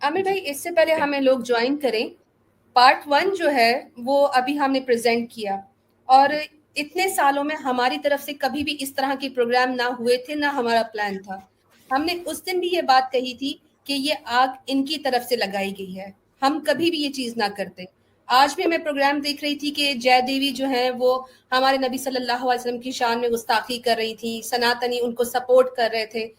आमिर भाई, जी। इससे पहले हमें लोग ज्वाइन करें। पार्ट 1 जो है वो अभी हमने प्रेजेंट किया, और जी। इतने सालों में हमारी तरफ से कभी भी इस तरह के प्रोग्राम ना हुए थे, ना हमारा प्लान था। हमने उस दिन भी ये बात कही थी कि ये आग इनकी तरफ से लगाई गई है, हम कभी भी ये चीज ना करते। आज भी मैं प्रोग्राम देख रही थी कि जय देवी जो है वो हमारे नबी सल्लल्लाहु अलैहि वसल्लम की शान में गुस्ताखी कर रही थी, सनातनी उनको सपोर्ट कर रहे थे।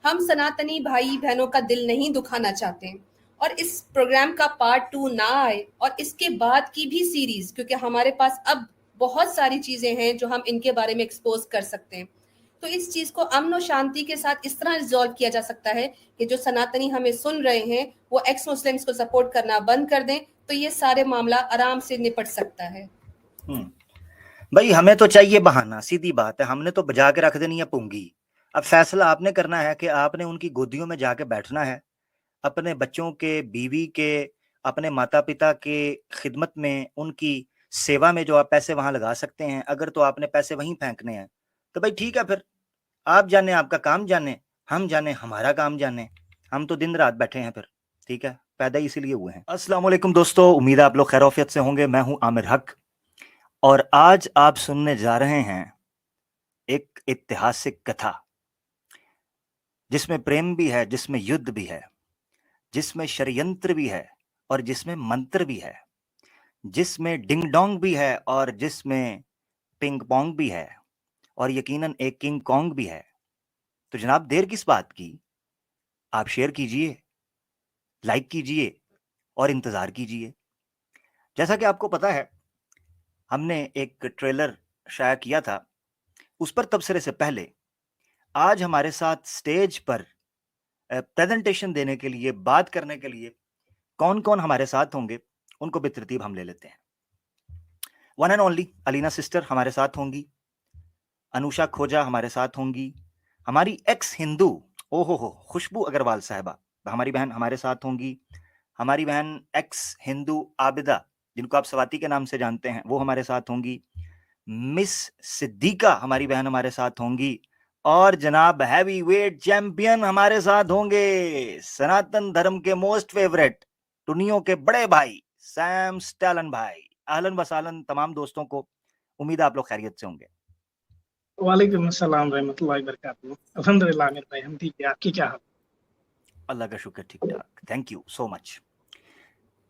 हम सनातनी भाई बहनों का दिल नहीं दुखाना चाहते, और इस प्रोग्राम का पार्ट 2 ना आए, और इसके बाद की भी सीरीज, क्योंकि हमारे पास अब बहुत सारी चीजें हैं जो हम इनके बारे में एक्सपोज कर सकते हैं। तो इस चीज को अमन और शांति के साथ इस तरह रिजॉल्व किया जा सकता है कि जो सनातनी हमें सुन रहे हैं वो एक्स मुस्लिम्स को सपोर्ट करना बंद कर दें, तो ये सारे मामला आराम से निपट सकता है। भाई हमें तो चाहिए बहाना, सीधी बात है, हमने तो बजा के रख देनी है पुंगी। अब फैसला आपने करना है कि आपने उनकी गोदियों में जाके बैठना है, अपने बच्चों के, बीवी के, अपने माता पिता के खिदमत में, उनकी सेवा में जो आप पैसे वहां लगा सकते हैं, अगर तो आपने पैसे वहीं फेंकने हैं तो भाई ठीक है, फिर आप जाने, आपका काम जाने, हम जाने, हमारा काम जाने। हम तो दिन रात बैठे हैं फिर, ठीक है, पैदा ही इसीलिए हुए हैं। अस्सलाम वालेकुम दोस्तों, उम्मीद है आप लोग खैरोफियत से होंगे। मैं हूं आमिर हक, और आज आप सुनने जा रहे हैं एक ऐतिहासिक कथा, जिसमें प्रेम भी है, जिसमें युद्ध भी है, जिसमें षड्यंत्र भी है, और जिसमें मंत्र भी है, जिसमें डिंग डोंग भी है, और जिसमें पिंग पोंग भी है, और यकीनन एक किंग कॉन्ग भी है। तो जनाब, देर किस बात की, आप शेयर कीजिए, लाइक कीजिए, और इंतजार कीजिए। जैसा कि आपको पता है, हमने एक ट्रेलर शाया किया था, उस पर तबसरे से पहले आज हमारे साथ स्टेज पर प्रेजेंटेशन देने के लिए, बात करने के लिए कौन कौन हमारे साथ होंगे, उनको बेतरतीब हम ले लेते हैं। One and only Alina sister हमारे साथ होंगी, अनुषा खोजा हमारे साथ होंगी, हमारी एक्स हिंदू, ओहो हो, खुशबू अग्रवाल साहबा हमारी बहन हमारे साथ होंगी, हमारी बहन एक्स हिंदू आबिदा, जिनको आप स्वाति के नाम से जानते हैं, वो हमारे साथ होंगी, मिस सिद्दीका हमारी बहन हमारे साथ होंगी, और जनाब हैवी वेट चैंपियन हमारे साथ होंगे, सनातन धर्म के मोस्ट फेवरेट, दुनिया के बड़े भाई सैम स्टैलन भाई। अहलन वसालन तमाम दोस्तों को, उम्मीद है आप लोग खैरियत से होंगे। वालेकुम अस्सलाम रहमतुल्लाहि वबरकातुहू। अल्हम्दुलिल्लाह आमिर भाई, हम ठीक है। आपकी क्या हाल? अल्लाह का शुक्र, ठीक ठाक, थैंक यू सो मच।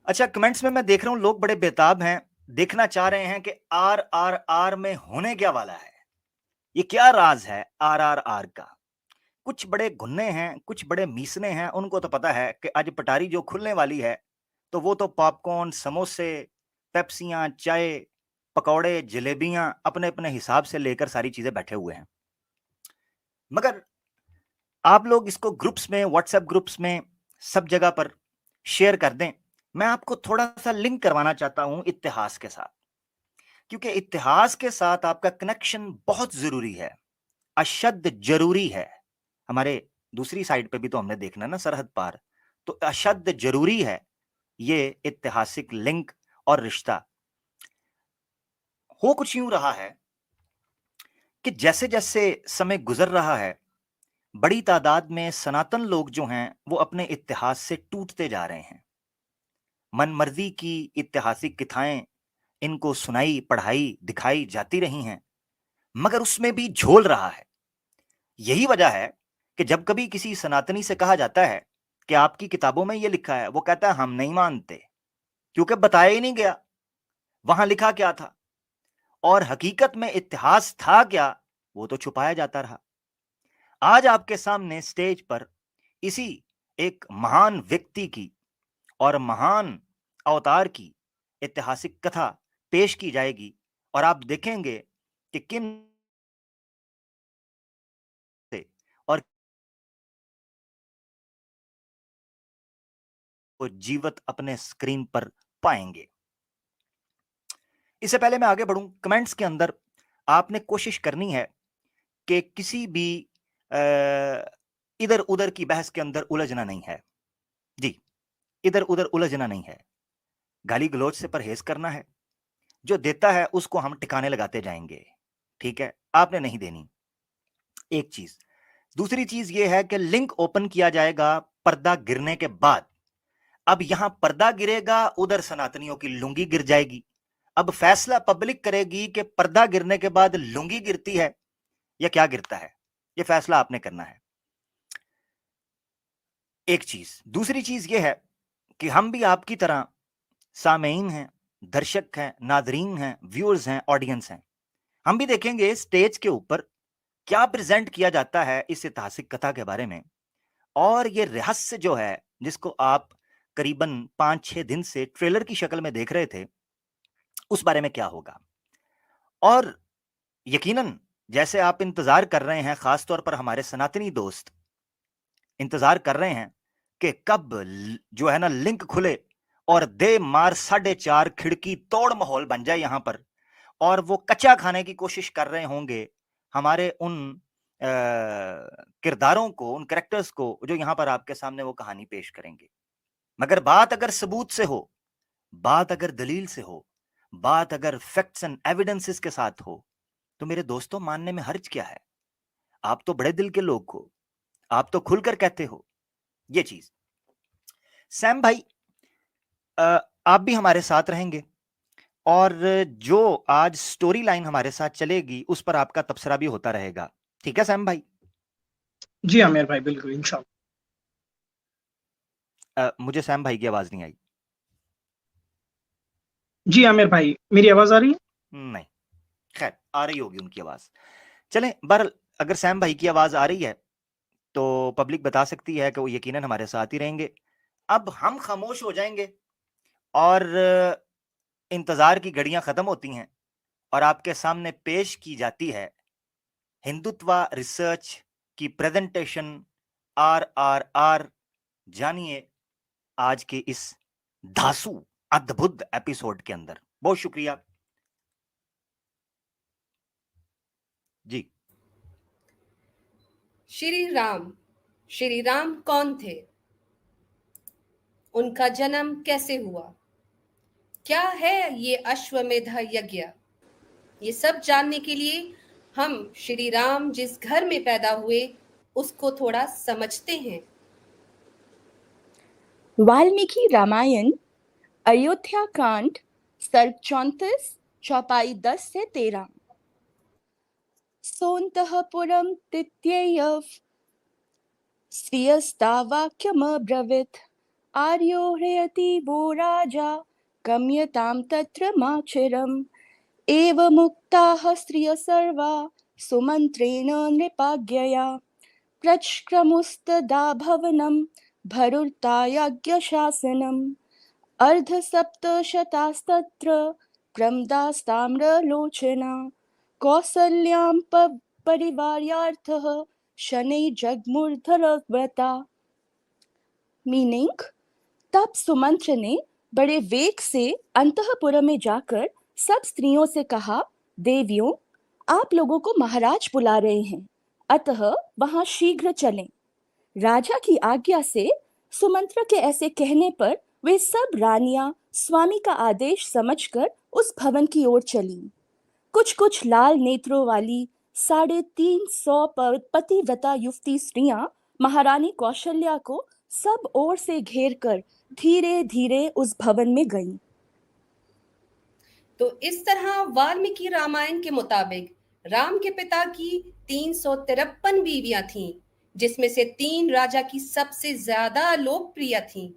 अच्छा, कमेंट्स में मैं देख रहा हूँ लोग बड़े बेताब हैं, देखना चाह रहे हैं कि RRR में होने क्या वाला है, ये क्या राज है RRR का। कुछ बड़े घुन्ने हैं, कुछ बड़े मीसने हैं, उनको तो पता है कि आज पटारी जो खुलने वाली है, तो वो तो पॉपकॉर्न, समोसे, पेप्सियां, चाय, पकौड़े, जलेबियां अपने अपने हिसाब से लेकर सारी चीजें बैठे हुए हैं। मगर आप लोग इसको ग्रुप्स में, व्हाट्सएप ग्रुप्स में, सब जगह पर शेयर कर दें। मैं आपको थोड़ा सा लिंक करवाना चाहता हूं इतिहास के साथ, क्योंकि इतिहास के साथ आपका कनेक्शन बहुत जरूरी है, अशद जरूरी है। हमारे दूसरी साइड पे भी तो हमने देखना ना, सरहद पार, तो अशद जरूरी है ये ऐतिहासिक लिंक और रिश्ता। हो कुछ यूं रहा है कि जैसे जैसे समय गुजर रहा है, बड़ी तादाद में सनातन लोग जो हैं वो अपने इतिहास से टूटते जा रहे हैं। मनमर्जी की ऐतिहासिक कथाएं इनको सुनाई, पढ़ाई, दिखाई जाती रही हैं, मगर उसमें भी झोल रहा है। यही वजह है कि जब कभी किसी सनातनी से कहा जाता है कि आपकी किताबों में ये लिखा है, वो कहता है हम नहीं मानते, क्योंकि बताया ही नहीं गया वहां लिखा क्या था, और हकीकत में इतिहास था क्या, वो तो छुपाया जाता रहा। आज आपके सामने स्टेज पर इसी एक महान व्यक्ति की और महान अवतार की ऐतिहासिक कथा पेश की जाएगी, और आप देखेंगे कि किन से और वो जीवित अपने स्क्रीन पर पाएंगे। इससे पहले मैं आगे बढ़ूं, कमेंट्स के अंदर आपने कोशिश करनी है कि किसी भी इधर उधर की बहस के अंदर उलझना नहीं है। जी, इधर उधर उलझना नहीं है, गाली गलौज से परहेज करना है, जो देता है उसको हम टिकाने लगाते जाएंगे, ठीक है, आपने नहीं देनी। एक चीज, दूसरी चीज यह है कि लिंक ओपन किया जाएगा पर्दा गिरने के बाद। अब यहां पर्दा गिरेगा, उधर सनातनियों की लुंगी गिर जाएगी। अब फैसला पब्लिक करेगी कि पर्दा गिरने के बाद लुंगी गिरती है या क्या गिरता है, यह फैसला आपने करना है। एक चीज। दूसरी चीज यह है कि हम भी आपकी तरह सामेईन हैं, दर्शक हैं, नादरीन हैं, व्यूअर्स हैं, ऑडियंस हैं। हम भी देखेंगे स्टेज के ऊपर क्या प्रेजेंट किया जाता है इस ऐतिहासिक कथा के बारे में, और ये रहस्य जो है जिसको आप करीबन 5-6 दिन से ट्रेलर की शक्ल में देख रहे थे, उस बारे में क्या होगा। और यकीनन जैसे आप इंतजार कर रहे हैं, खासतौर पर हमारे सनातनी दोस्त इंतजार कर रहे हैं कि कब जो है ना लिंक खुले और दे मार 4.5 खिड़की तोड़ माहौल बन जाए यहां पर, और वो कच्चा खाने की कोशिश कर रहे होंगे हमारे उन किरदारों को, उन कैरेक्टर्स को जो यहां पर आपके सामने वो कहानी पेश करेंगे। मगर बात अगर सबूत से हो, बात अगर दलील से हो, बात अगर फैक्ट्स एंड एविडेंसेस के साथ हो, तो मेरे दोस्तों मानने में हर्ज क्या है। आप तो बड़े दिल के लोग हो, आप तो खुलकर कहते हो ये चीज। सैम भाई, आप भी हमारे साथ रहेंगे और जो आज स्टोरी लाइन हमारे साथ चलेगी उस पर आपका तबसरा भी होता रहेगा, ठीक है सैम भाई? जी आमिर भाई, बिल्कुल इंशाल्लाह। मुझे सैम भाई की आवाज नहीं आई। जी आमिर भाई, मेरी आवाज आ रही है? नहीं, खैर आ रही होगी उनकी आवाज। चलें, बहरहाल अगर सैम भाई की आवाज आ रही है तो पब्लिक बता सकती है कि वो यकीनन हमारे साथ ही रहेंगे। अब हम खामोश हो जाएंगे और इंतजार की घड़ियां खत्म होती हैं और आपके सामने पेश की जाती है हिंदुत्व रिसर्च की प्रेजेंटेशन RRR। जानिए आज के इस धासु अद्भुत एपिसोड के अंदर। बहुत शुक्रिया जी। श्री राम कौन थे? उनका जन्म कैसे हुआ? क्या है ये अश्वमेध यज्ञ? ये सब जानने के लिए हम श्री राम जिस घर में पैदा हुए उसको थोड़ा समझते हैं। वाल्मीकि रामायण अयोध्या कांड सर्ग 34 चौपाई 10 से 13। सोऽन्तःपुरं तित्येय श्रियस्तावाक्यमब्रवीत् आर्यो ह्येति वो राजा गम्यतां तत्र माचिरम् एवमुक्ताः स्त्रियः सर्वा सुमन्त्रेण नृपाज्ञया प्रचक्रमुस्तदा भवनं भरुर्तायाज्ञशासनम् अर्धसप्तशतास्तत्र प्रमदास्ताम्रलोचना कौसल्यां परिवार्यार्थः शनैः जग्मुर्धरव्रता। मीनिंग, तब सुमंत्र ने बड़े वेग से अंतःपुर में जाकर सब स्त्रियों से कहा, देवियों, आप लोगों को महाराज बुला रहे हैं, अतः वहां शीघ्र चलें। राजा की आज्ञा से सुमंत्र के ऐसे कहने पर वे सब रानियां स्वामी का आदेश समझकर उस भवन की ओर चलीं। कुछ लाल नेत्रों वाली 350 पतिव्रता युवती स्त्रियां महारानी कौशल्या को सब ओर से घेरकर धीरे धीरे उस भवन में गईं। तो इस तरह वाल्मीकि रामायण के मुताबिक राम के पिता की 353 बीवियां थीं, जिसमें से 3 राजा की सबसे ज्यादा लोकप्रिय थीं।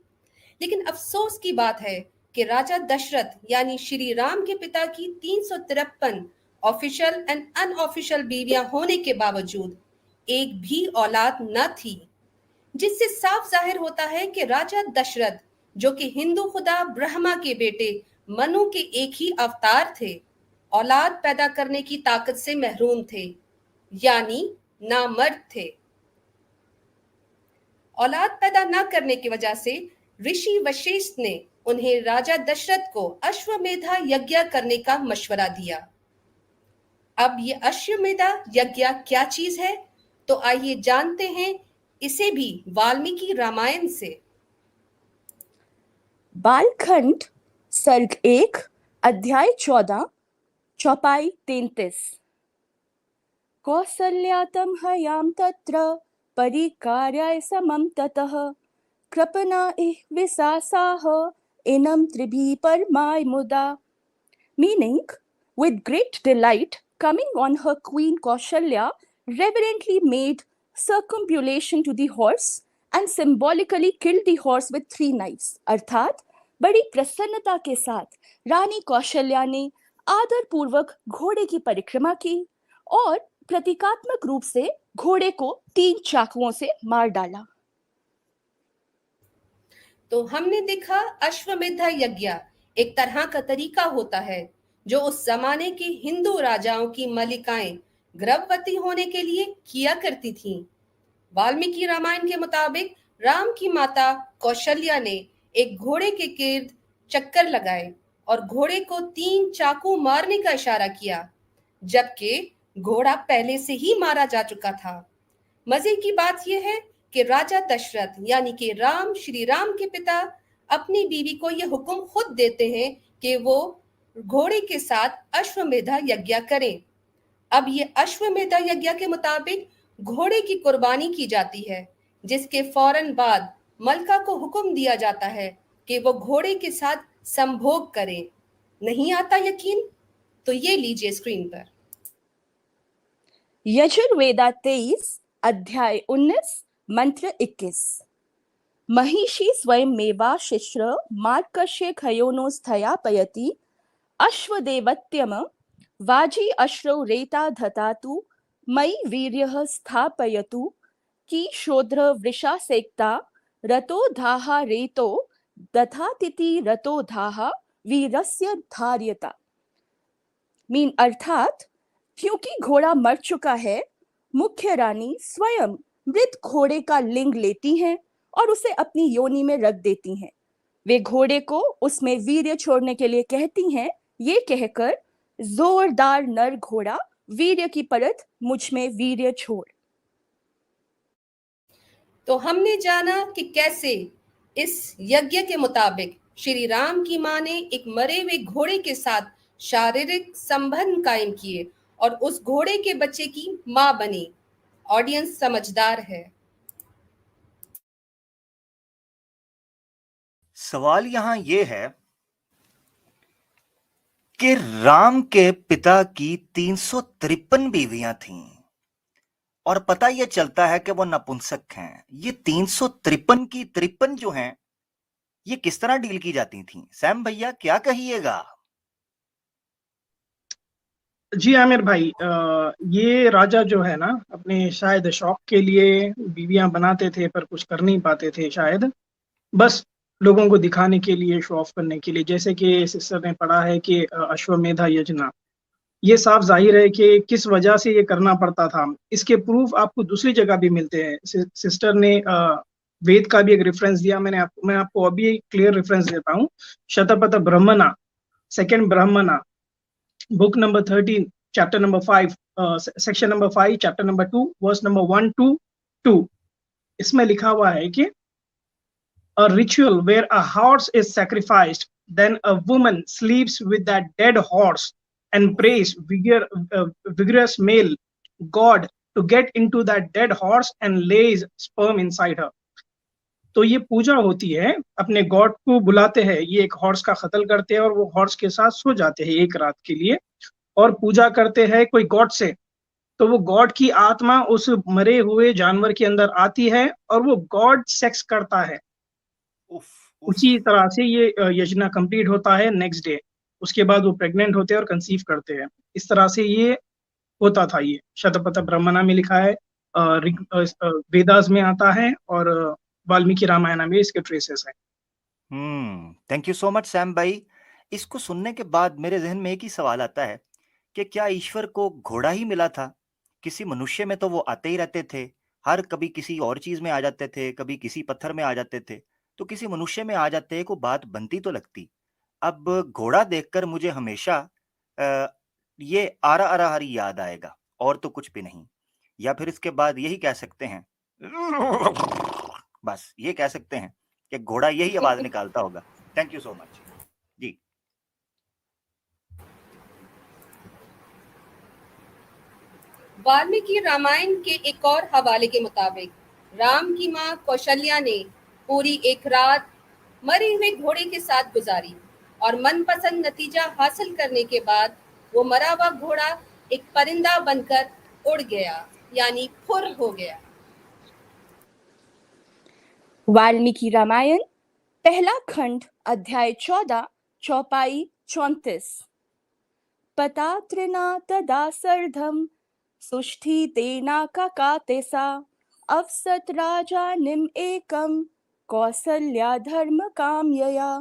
लेकिन अफसोस की बात है कि राजा दशरथ यानी श्री राम के पिता की 353 ऑफिशियल एंड अनऑफिशियल बीवियां होने के बावजूद एक भी औलाद न थी, जिससे साफ जाहिर होता है कि राजा दशरथ, जो कि हिंदू खुदा ब्रह्मा के बेटे मनु के एक ही अवतार थे, औलाद पैदा करने की ताकत से महरूम थे, यानी नामर्द थे। औलाद पैदा न करने की वजह से ऋषि वशिष्ठ ने उन्हें राजा दशरथ को अश्वमेधा यज्ञ करने का मशवरा दिया। अब ये अश्वमेधा यज्ञ क्या चीज है, तो आइए जानते हैं इसे भी वाल्मीकि रामायण से। बालखंड सर्ग 1 अध्याय 14 चौपाई 33। कौसल्यातं हयां तत्र परिकार्याय समं ततः कृपना इह विसासाह enam tribi parmai muda. Meaning, with great delight, coming on her queen Kaushalya reverently made circumambulation to the horse and symbolically killed the horse with 3 knives. अर्थात बड़ी प्रसन्नता के साथ रानी कौशल्या ने आदर पूर्वक घोड़े की परिक्रमा की और प्रतीकात्मक रूप से घोड़े को 3 चाकुओं से मार डाला। तो हमने देखा अश्वमेध यज्ञ एक तरह का तरीका होता है जो उस जमाने के हिंदू राजाओं की मलिकाएं गर्भवती होने के लिए किया करती थीं। वाल्मीकि रामायण के मुताबिक राम की माता कौशल्या ने एक घोड़े के गिर्द चक्कर लगाए और घोड़े को 3 चाकू मारने का इशारा किया, जबकि घोड़ा पहले से ही मारा जा चुका था। मजे की बात यह है कि राजा दशरथ यानी कि राम, श्री राम के पिता, अपनी बीवी को यह हुक्म खुद देते हैं कि वो घोड़े के साथ अश्वमेध यज्ञ करें। अब ये अश्वमेध यज्ञ के मुताबिक घोड़े की कुर्बानी की जाती है, जिसके फौरन बाद मलका को हुक्म दिया जाता है कि वो घोड़े के साथ संभोग करें। नहीं आता यकीन? तो ये लीजिए स्क्रीन पर। यजुर्वेदा 23 अध्याय 19 मंत्र 21। महिषी स्वयं मेवा शिश्र मार्कश्य खयोनो स्थयापयति अश्वदेवत्यम वाजी अश्रौ रेता धतातु मयि वीर्यः स्थापयतु की शोद्र वृषा सेक्ता रतो धाहा रेतो दधातिथि रतो धाहा वीरस्य धार्यता। मीन अर्थात क्योंकि घोड़ा मर चुका है, मुख्य रानी स्वयं मृत घोड़े का लिंग लेती हैं और उसे अपनी योनि में रख देती हैं। वे घोड़े को उसमें वीर्य छोड़ने के लिए कहती हैं, ये कहकर जोरदार नर घोड़ा वीर्य की परत मुझ में वीर्य छोड़। तो हमने जाना कि कैसे इस यज्ञ के मुताबिक श्री राम की मां ने एक मरे हुए घोड़े के साथ शारीरिक संबंध कायम किए और उस घोड़े के बच्चे की मां बनी। ऑडियंस समझदार है। सवाल यहां यह है कि राम के पिता की 353 बीवियां थीं और पता यह चलता है कि वो नपुंसक हैं। ये 353 की 53 जो हैं, ये किस तरह डील की जाती थीं? सैम भैया क्या कहिएगा? जी आमिर भाई, ये राजा जो है ना, अपने शायद शौक के लिए बीवियां बनाते थे पर कुछ कर नहीं पाते थे, शायद बस लोगों को दिखाने के लिए, शो ऑफ करने के लिए। जैसे कि सिस्टर ने पढ़ा है कि अश्वमेधा यज्ञ, ये साफ जाहिर है कि किस वजह से ये करना पड़ता था। इसके प्रूफ आपको दूसरी जगह भी मिलते हैं। सिस्टर ने वेद का भी एक रेफरेंस दिया, मैं आपको अभी क्लियर रेफरेंस देता हूँ। Shatapatha Brahmana, second Brahmana, book number 13, chapter number 5, section number 5, chapter number 2, verse number 1 to 2। इसमें लिखा हुआ है कि a ritual where a horse is sacrificed, then a woman sleeps with that dead horse and prays vigorous male god to get into that dead horse and lays sperm inside her। तो ये पूजा होती है, अपने God को बुलाते हैं, ये एक हॉर्स का कत्ल करते हैं और वो हॉर्स के साथ सो जाते हैं एक रात के लिए और पूजा करते हैं कोई गॉड से। तो वो गॉड की आत्मा उस मरे हुए जानवर के अंदर आती है और वो गॉड सेक्स करता है। उसी तरह से ये यज्ञ कंप्लीट होता है नेक्स्ट डे। उसके बाद वो प्रेग्नेंट होते हैं और कंसीव करते हैं। इस तरह से ये होता था। ये शतपथ ब्रह्मणा में लिखा है, वेदास में आता है और वाल्मीकि रामायण में इसके ट्रेसेस हैं। Thank you so much Sam भाई। इसको सुनने के बाद मेरे जहन में एक ही सवाल आता है कि क्या ईश्वर को घोड़ा ही मिला था? किसी मनुष्य में तो वो आते ही रहते थे, हर कभी किसी और चीज में आ जाते थे, कभी किसी पत्थर में आ जाते थे, तो किसी मनुष्य में आ जाते को बात बनती तो लगती। अब घोड़ा देखकर मुझे हमेशा ये आरा अराहरी याद आएगा और तो कुछ भी नहीं। या फिर इसके बाद यही कह सकते हैं, बस ये कह सकते हैं कि घोड़ा यही आवाज निकालता होगा। थैंक यू सो मच जी। वाल्मीकि रामायण के एक और हवाले के मुताबिक राम की मां कौशल्या ने पूरी एक रात मरे हुए घोड़े के साथ गुजारी और मनपसंद नतीजा हासिल करने के बाद वो मरा हुआ घोड़ा एक परिंदा बनकर उड़ गया, यानी फुर हो गया। वाल्मीकि रामायण पहला खंड अध्याय 14 चौपाई 34। पतात्रिना तदा सर्धम सुष्ठी तेना काकाते सा अवसत राजानिम एकम कौसल्या धर्म काम्यया।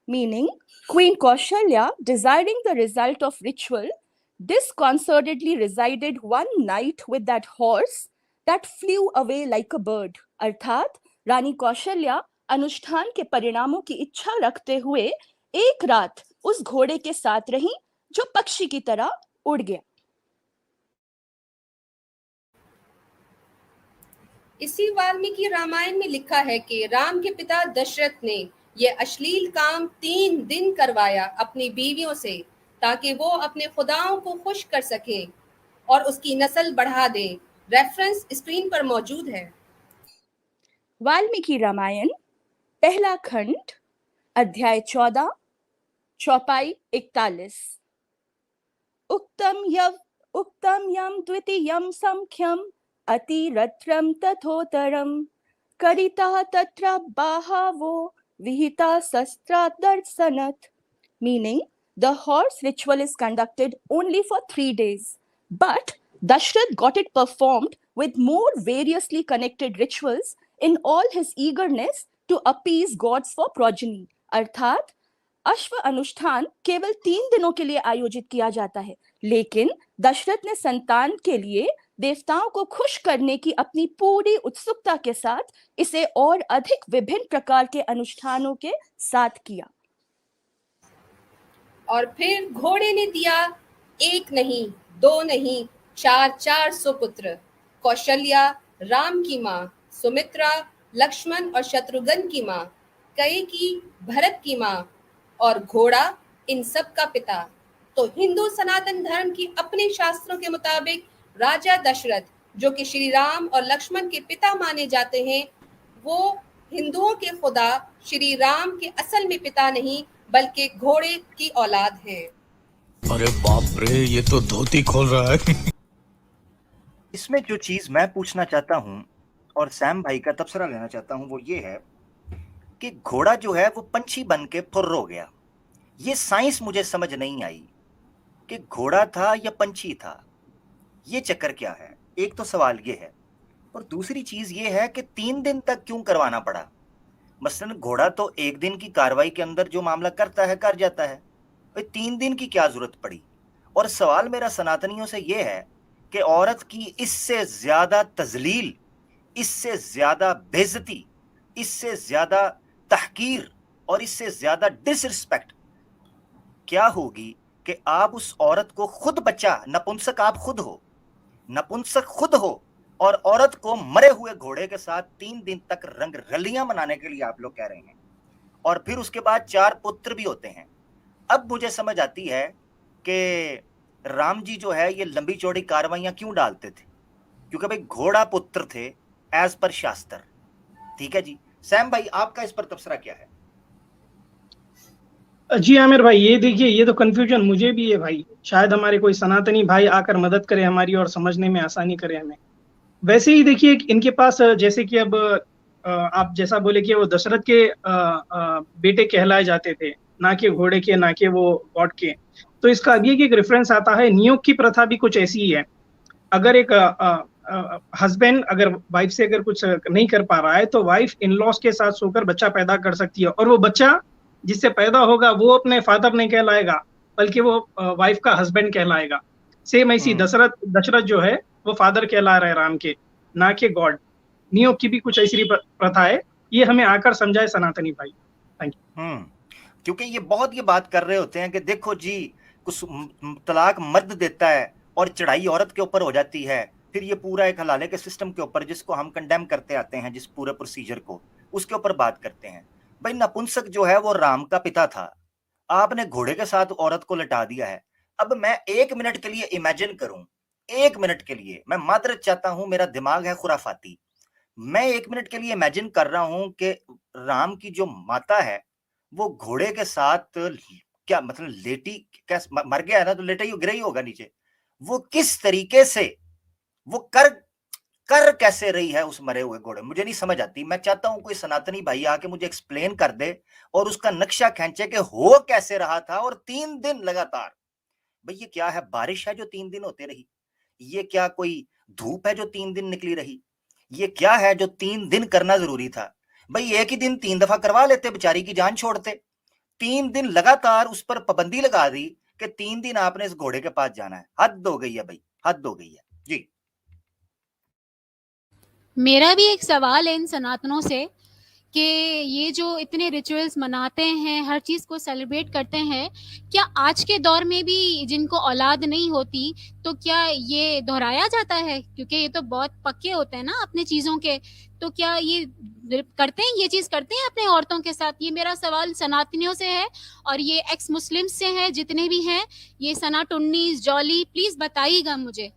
Meaning, Queen Kaushalya, desiring the result of ritual, disconcertedly resided one night with that horse that flew away like a bird. अर्थात रानी कौशल्या अनुष्ठान के परिणामों की इच्छा रखते हुए एक रात उस घोड़े के साथ रही जो पक्षी की तरह उड़ गया। इसी वाल्मीकि रामायण में लिखा है कि राम के पिता दशरथ ने ये अश्लील काम 3 दिन करवाया अपनी बीवियों से, ताकि वो अपने खुदाओं को खुश कर सकें और उसकी नस्ल बढ़ा दें। रेफरेंस स्क्रीन पर मौजूद है। वाल्मीकि रामायण पहला खंड अध्याय 14 चौपाई 41। उक्तम यम द्वितीयम संख्यम अतिरत्रम तथोतरम करिता तत्र बाहावो Vihita Sastra Darsanat, meaning the horse ritual is conducted only for 3 days. But Dashrath got it performed with more variously connected rituals in all his eagerness to appease gods for progeny. अर्थात अश्व अनुष्ठान केवल 3 दिनों के लिए आयोजित किया जाता है, लेकिन दशरथ ने संतान के लिए देवताओं को खुश करने की अपनी पूरी उत्सुकता के साथ इसे और अधिक विभिन्न प्रकार के अनुष्ठानों के साथ किया। और फिर घोड़े ने दिया 1 नहीं, 2 नहीं, 4 सुपुत्र। कौशल्या राम की माँ, सुमित्रा लक्ष्मण और शत्रुघ्न की माँ, कैकेयी भरत की माँ और घोड़ा इन सब का पिता। तो हिंदू सनातन धर्म की अपने शास्त्रों के मुताबिक राजा दशरथ, जो कि श्री राम और लक्ष्मण के पिता माने जाते हैं, वो हिंदुओं के खुदा श्री राम के असल में पिता नहीं बल्कि घोड़े की औलाद है। अरे बाप रे, ये तो धोती खोल रहा है। इसमें जो चीज मैं पूछना चाहता हूं और सैम भाई का तबसरा लेना चाहता हूं वो ये है कि घोड़ा जो है वो पंछी बन के फुर्र हो गया। ये साइंस मुझे समझ नहीं आई कि घोड़ा था या पंछी था, ये चक्कर क्या है। एक तो सवाल ये है, और दूसरी चीज ये है कि 3 दिन तक क्यों करवाना पड़ा। मसलन घोड़ा तो 1 दिन की कार्रवाई के अंदर जो मामला करता है कर जाता है, 3 दिन की क्या जरूरत पड़ी। और सवाल मेरा सनातनियों से ये है कि औरत की इससे ज्यादा तजलील, इससे ज्यादा बेइज्जती, इससे ज्यादा तहकीर और इससे ज्यादा डिसरिस्पेक्ट क्या होगी कि आप उस औरत को खुद बच्चा, नपुंसक आप खुद हो, नपुंसक खुद हो, और औरत को मरे हुए घोड़े के साथ 3 दिन तक रंग रलियां मनाने के लिए आप लोग कह रहे हैं, और फिर उसके बाद 4 पुत्र भी होते हैं। अब मुझे समझ आती है कि राम जी जो है ये लंबी चौड़ी कार्रवाइयां क्यों डालते थे, क्योंकि भाई घोड़ा पुत्र थे एज पर शास्त्र। ठीक है जी, सैम भाई आपका इस पर तबसरा क्या है? जी आमिर भाई, ये देखिए, ये तो कंफ्यूजन मुझे भी है भाई। शायद हमारे कोई सनातनी भाई आकर मदद करे हमारी और समझने में आसानी करे हमें। वैसे ही देखिए, इनके पास जैसे कि अब आप जैसा बोले कि वो दशरथ के बेटे कहलाए जाते थे, ना कि घोड़े के, ना कि वो गॉड के। तो इसका अभी एक रेफरेंस आता है, नियोग की प्रथा भी कुछ ऐसी ही है। अगर एक हस्बैंड अगर वाइफ से अगर कुछ नहीं कर पा रहा है तो वाइफ इन लॉज के साथ सोकर बच्चा पैदा कर सकती है, और वो बच्चा जिससे पैदा होगा वो अपने फादर नहीं कहलाएगा बल्कि वो वाइफ का हस्बैंड कहलाएगा। सेम ऐसी दशरथ जो है वो फादर कहला रहे राम के, ना कि गॉड। नियोग की भी कुछ ऐसी प्रथा है, ये हमें आकर समझाए सनातनी भाई। Thank you. क्योंकि ये बहुत ये बात कर रहे होते हैं कि देखो जी, कुछ तलाक मर्द देता है और चढ़ाई औरत के ऊपर हो जाती है, फिर ये पूरा एक हलाले के सिस्टम के ऊपर जिसको हम कंडेम करते आते हैं, जिस पूरे प्रोसीजर को, उसके ऊपर बात करते हैं। भाई नपुंसक जो है वो राम का पिता था, आपने घोड़े के साथ औरत को लटा दिया है। अब मैं 1 मिनट के लिए इमेजिन करूं, 1 मिनट के लिए मैं मात्र चाहता हूं, मेरा दिमाग है खुराफाती, मैं 1 मिनट के लिए इमेजिन कर रहा हूं कि राम की जो माता है वो घोड़े के साथ क्या मतलब लेटी, कैसे मर गया है ना तो लेटा ही गिरा ही होगा नीचे, वो किस तरीके से वो कर कैसे रही है उस मरे हुए घोड़े, मुझे नहीं समझ आती। मैं चाहता हूं कोई सनातनी भाई आके मुझे एक्सप्लेन कर दे और उसका नक्शा खींचे कि हो कैसे रहा था। और 3 दिन लगातार, भाई ये क्या है, बारिश है जो 3 दिन होते रही, ये क्या कोई धूप है जो 3 दिन निकली रही, ये क्या है जो 3 दिन करना जरूरी था। भाई एक ही दिन 3 दफा करवा लेते, बेचारी की जान छोड़ते। 3 दिन लगातार उस पर पाबंदी लगा दी कि 3 दिन आपने इस घोड़े के पास जाना है। हद हो गई है भाई, हद हो गई है जी। मेरा भी एक सवाल है इन सनातनों से कि ये जो इतने रिचुअल्स मनाते हैं, हर चीज़ को सेलिब्रेट करते हैं, क्या आज के दौर में भी जिनको औलाद नहीं होती तो क्या ये दोहराया जाता है? क्योंकि ये तो बहुत पक्के होते हैं ना अपने चीज़ों के, तो क्या ये करते हैं, ये चीज़ करते हैं अपने औरतों के साथ? ये मेरा सवाल सनातनियों से है और ये एक्स मुस्लिम से है, जितने भी हैं, ये सनातुन्नीस जॉली, प्लीज़ बताइएगा मुझे।